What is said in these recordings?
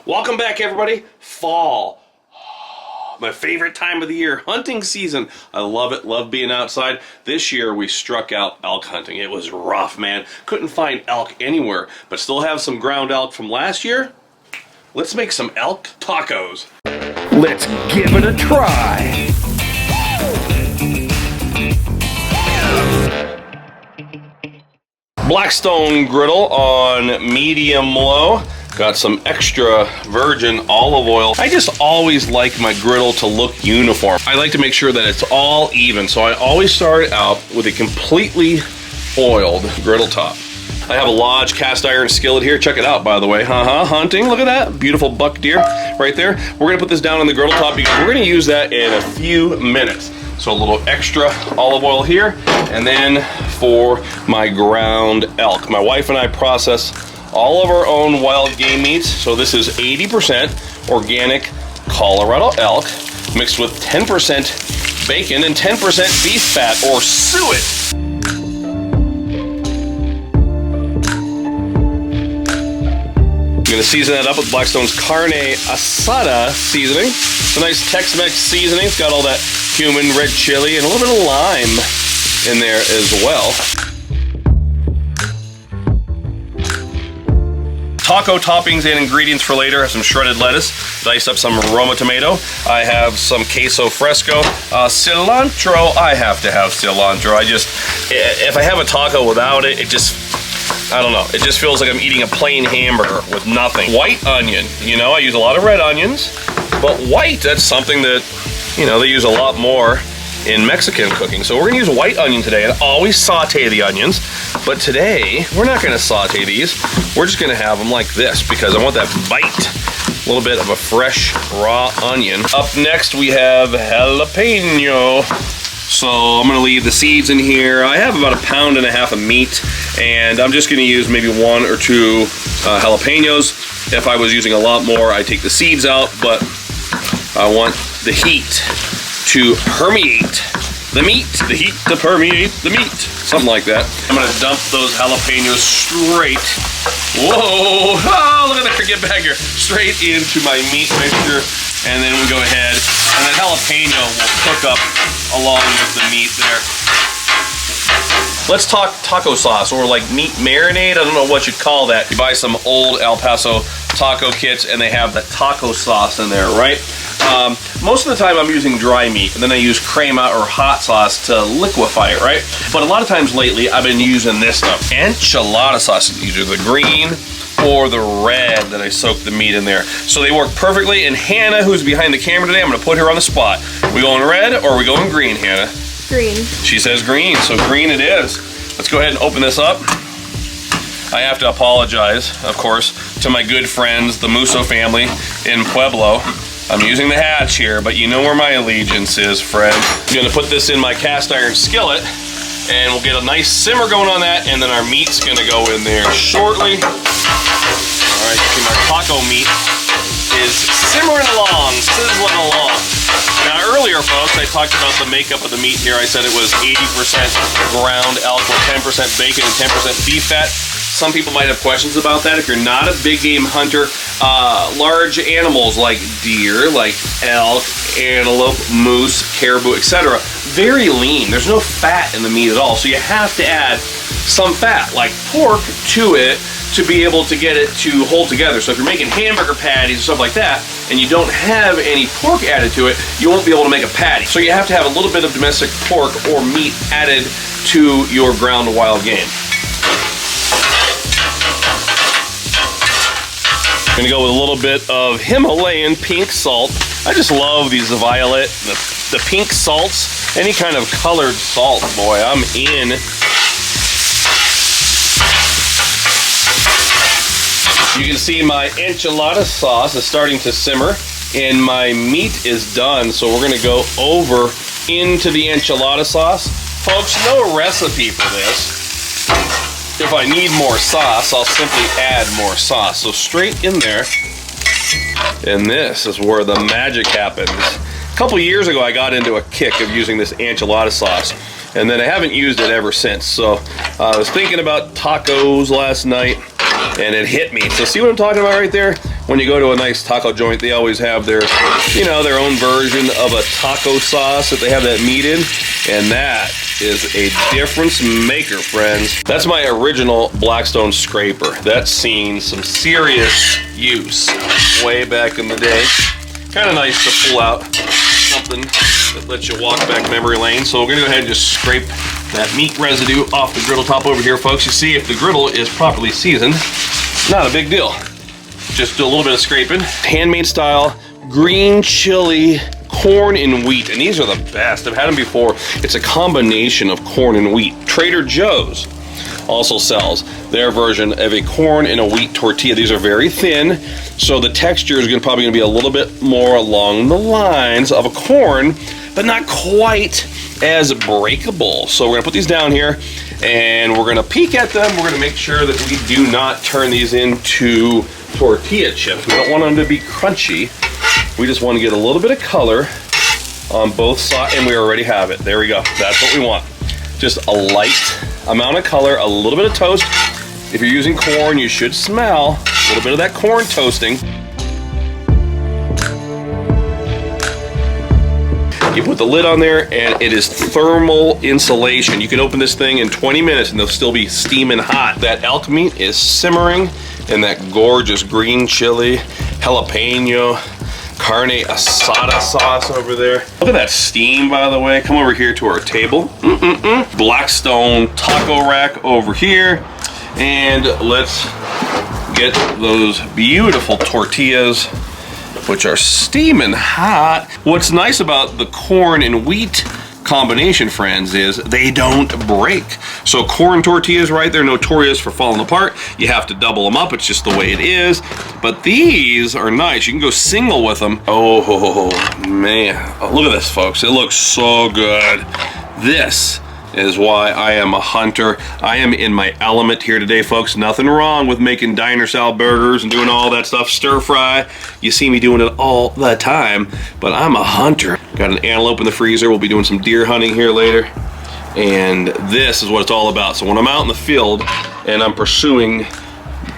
Welcome back, everybody. Fall. My favorite time of the year, hunting season. I love it, love being outside. This year we struck out elk hunting. It was rough, man. Couldn't find elk anywhere, but still have some ground elk from last year. Let's make some elk tacos. Let's give it a try. Blackstone Griddle on medium low. Got some extra virgin olive oil. I just always like my griddle to look uniform. I like to make sure that it's all even, so I always start out with a completely oiled griddle top. I have a Lodge cast iron skillet here. Check it out, by the way. Hunting. Look at that. Beautiful buck deer right there. We're going to put this down on the griddle top because we're going to use that in a few minutes. So a little extra olive oil here. And then for my ground elk. My wife and I process all of our own wild game meats. So this is 80% organic Colorado elk mixed with 10% bacon and 10% beef fat, or suet. I'm gonna season that up with Blackstone's Carne Asada seasoning. It's a nice Tex-Mex seasoning. It's got all that cumin, red chili, and a little bit of lime in there as well. Taco toppings and ingredients for later. I have some shredded lettuce, diced up some Roma tomato. I have some queso fresco, cilantro. I have to have cilantro. If I have a taco without it, I don't know. It just feels like I'm eating a plain hamburger with nothing. White onion. You know, I use a lot of red onions, but white, that's something that, you know, they use a lot more in Mexican cooking. So we're gonna use white onion today. I always saute the onions, but today we're not gonna saute these. We're just gonna have them like this because I want that bite. A little bit of a fresh raw onion. Up next we have jalapeno. So I'm gonna leave the seeds in here. I have about 1.5 pounds of meat, and I'm just gonna use maybe 1 or 2 jalapenos. If I was using a lot more, I'd take the seeds out, but I want the heat to permeate the meat, the heat to permeate the meat, something like that. I'm gonna dump those jalapenos straight, whoa, oh, look at that, get back here, straight into my meat mixture, and then we go ahead, and that jalapeno will cook up along with the meat there. Let's talk taco sauce, or like meat marinade. I don't know what you'd call that. You buy some old El Paso taco kits and they have that taco sauce in there, right? Most of the time I'm using dry meat, and then I use crema or hot sauce to liquefy it, right? But a lot of times lately I've been using this stuff, enchilada sauce, either the green or the red that I soak the meat in there. So they work perfectly, and Hannah, who's behind the camera today, I'm gonna put her on the spot. We going red or are we going green, Hannah? Green. She says green, so green it is. Let's go ahead and open this up. I have to apologize, of course, to my good friends, the Musso family in Pueblo. I'm using the hatch here, but you know where my allegiance is, friend. I'm gonna put this in my cast iron skillet, and we'll get a nice simmer going on that, and then our meat's gonna go in there shortly. All right, see, my taco meat is simmering along, sizzling along. Now earlier, folks, I talked about the makeup of the meat here. I said it was 80% ground elk with 10% bacon and 10% beef fat. Some people might have questions about that. If you're not a big game hunter, large animals like deer, like elk, antelope, moose, caribou, etc., very lean. There's no fat in the meat at all, so you have to add some fat, like pork, to it to be able to get it to hold together. So if you're making hamburger patties or stuff like that, and you don't have any pork added to it, you won't be able to make a patty. So you have to have a little bit of domestic pork or meat added to your ground wild game. I'm gonna go with a little bit of Himalayan pink salt. I just love these violet, the pink salts, any kind of colored salt, boy, I'm in. You can see my enchilada sauce is starting to simmer, and my meat is done, so we're gonna go over into the enchilada sauce. Folks, no recipe for this. If I need more sauce, I'll simply add more sauce. So straight in there, and this is where the magic happens. A couple years ago, I got into a kick of using this enchilada sauce, and then I haven't used it ever since. So I was thinking about tacos last night, and it hit me. So see what I'm talking about right there? When you go to a nice taco joint, they always have their, you know, their own version of a taco sauce that they have that meat in, and that is a difference maker, friends. That's my original Blackstone scraper. That's seen some serious use way back in the day. Kind of nice to pull out something that lets you walk back memory lane. So we're gonna go ahead and just scrape that meat residue off the griddle top over here, folks. You see, if the griddle is properly seasoned, not a big deal. Just do a little bit of scraping. Handmade style, green chili, corn and wheat. And these are the best. I've had them before. It's a combination of corn and wheat. Trader Joe's also sells their version of a corn and a wheat tortilla. These are very thin, so the texture is probably gonna be a little bit more along the lines of a corn, but not quite as breakable. So we're gonna put these down here and we're gonna peek at them. We're gonna make sure that we do not turn these into tortilla chips. We don't want them to be crunchy. We just want to get a little bit of color on both sides, and we already have it. There we go. That's what we want. Just a light amount of color, a little bit of toast. If you're using corn, you should smell a little bit of that corn toasting. You put the lid on there, and it is thermal insulation. You can open this thing in 20 minutes and they'll still be steaming hot. That elk meat is simmering in that gorgeous green chili, jalapeno, carne asada sauce over there. Look at that steam, by the way. Come over here to our table. Blackstone taco rack over here. And let's get those beautiful tortillas, which are steaming hot. What's nice about the corn and wheat combination, friends, is they don't break. So corn tortillas, right, they're notorious for falling apart. You have to double them up. It's just the way it is. But these are nice. You can go single with them. Oh, man. Oh, look at this, folks. It looks so good. This is why I am a hunter. I am in my element here today, folks. Nothing wrong with making diner style burgers and doing all that stuff, stir fry. You see me doing it all the time, but I'm a hunter. Got an antelope in the freezer. We'll be doing some deer hunting here later. And this is what it's all about. So when I'm out in the field and I'm pursuing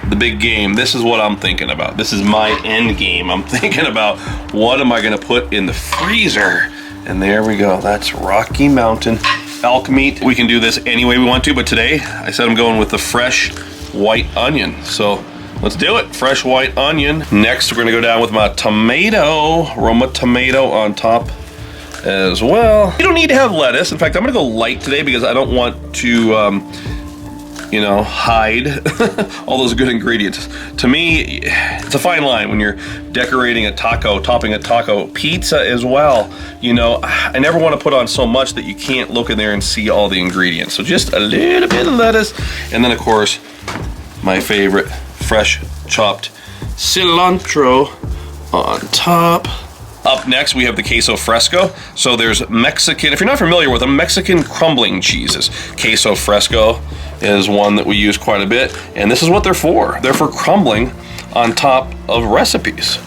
the big game, this is what I'm thinking about. This is my end game. I'm thinking about what am I gonna put in the freezer? And there we go. That's Rocky Mountain Elk meat. We can do this any way we want to, but today I said I'm going with the fresh white onion. So let's do it. Fresh white onion. Next, we're gonna go down with my tomato, Roma tomato on top as well. You don't need to have lettuce. In fact, I'm gonna go light today because I don't want to, you know, hide all those good ingredients. To me, it's a fine line when you're decorating a taco, topping a taco pizza as well. You know, I never want to put on so much that you can't look in there and see all the ingredients. So just a little bit of lettuce. And then of course, my favorite, fresh chopped cilantro on top. Up next, we have the queso fresco. So there's Mexican, if you're not familiar with them, Mexican crumbling cheeses. Queso fresco is one that we use quite a bit, and this is what they're for. They're for crumbling on top of recipes.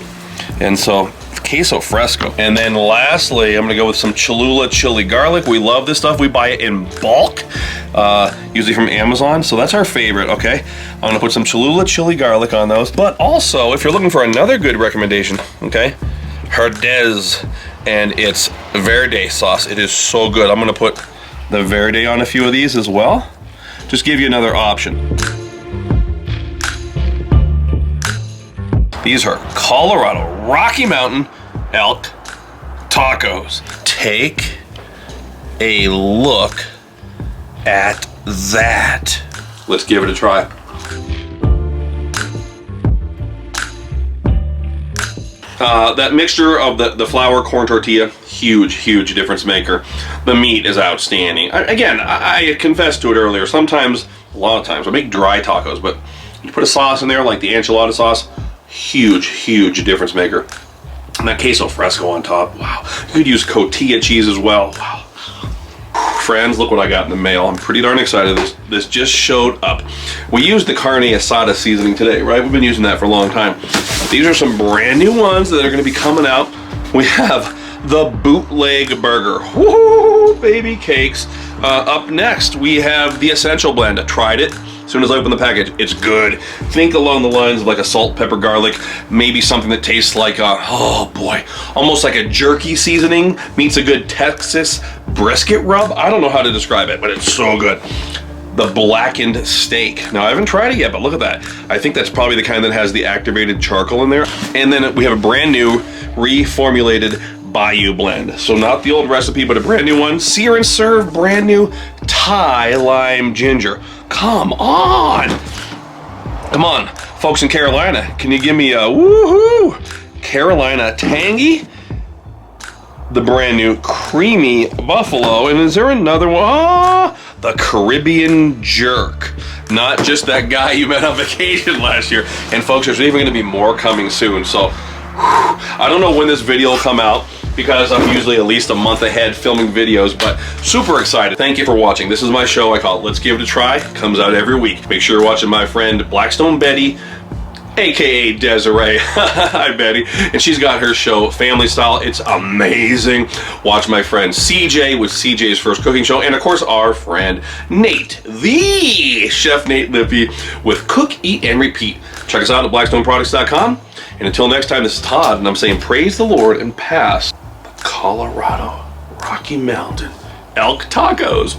And so, queso fresco. And then lastly, I'm gonna go with some Cholula chili garlic. We love this stuff. We buy it in bulk, usually from Amazon. So that's our favorite, okay? I'm gonna put some Cholula chili garlic on those. But also, if you're looking for another good recommendation, okay? Herdez and its verde sauce. It is so good. I'm gonna put the verde on a few of these as well. Just give you another option. These are Colorado Rocky Mountain Elk tacos. Take a look at that. Let's give it a try. That mixture of the flour corn tortilla, huge difference maker. The meat is outstanding. I confessed to it earlier. Sometimes, a lot of times, I make dry tacos, but you put a sauce in there like the enchilada sauce, huge difference maker. And that queso fresco on top, wow. You could use cotija cheese as well, wow. Friends, look what I got in the mail. I'm pretty darn excited. This just showed up. We used the carne asada seasoning today, right? We've been using that for a long time. These are some brand new ones that are gonna be coming out. We have the bootleg burger. Woo, baby cakes. Up next, we have the essential blend. I tried it. It's soon as I open the package, it's good. Think along the lines of like a salt, pepper, garlic, maybe something that tastes like a, oh boy, almost like a jerky seasoning meets a good Texas brisket rub. I don't know how to describe it, but it's so good. The blackened steak. Now, I haven't tried it yet, but look at that. I think that's probably the kind that has the activated charcoal in there. And then we have a brand new reformulated Bayou blend. So not the old recipe, but a brand new one. Sear and serve brand new Thai lime ginger. Come on. Come on, folks in Carolina. Can you give me a woohoo? Carolina tangy? The brand new creamy buffalo. And is there another one? Ah, the Caribbean jerk. Not just that guy you met on vacation last year. And folks, there's even gonna be more coming soon. So I don't know when this video will come out because I'm usually at least a month ahead filming videos, but super excited. Thank you for watching. This is my show. I call it Let's Give It a Try. It comes out every week. Make sure you're watching my friend Blackstone Betty, AKA Desiree. Hi, Betty. And she's got her show, Family Style. It's amazing. Watch my friend CJ with CJ's First Cooking Show. And of course, our friend Nate, the Chef Nate Lippy with Cook, Eat, and Repeat. Check us out at blackstoneproducts.com. And until next time, this is Todd, and I'm saying praise the Lord and pass the Colorado Rocky Mountain Elk tacos.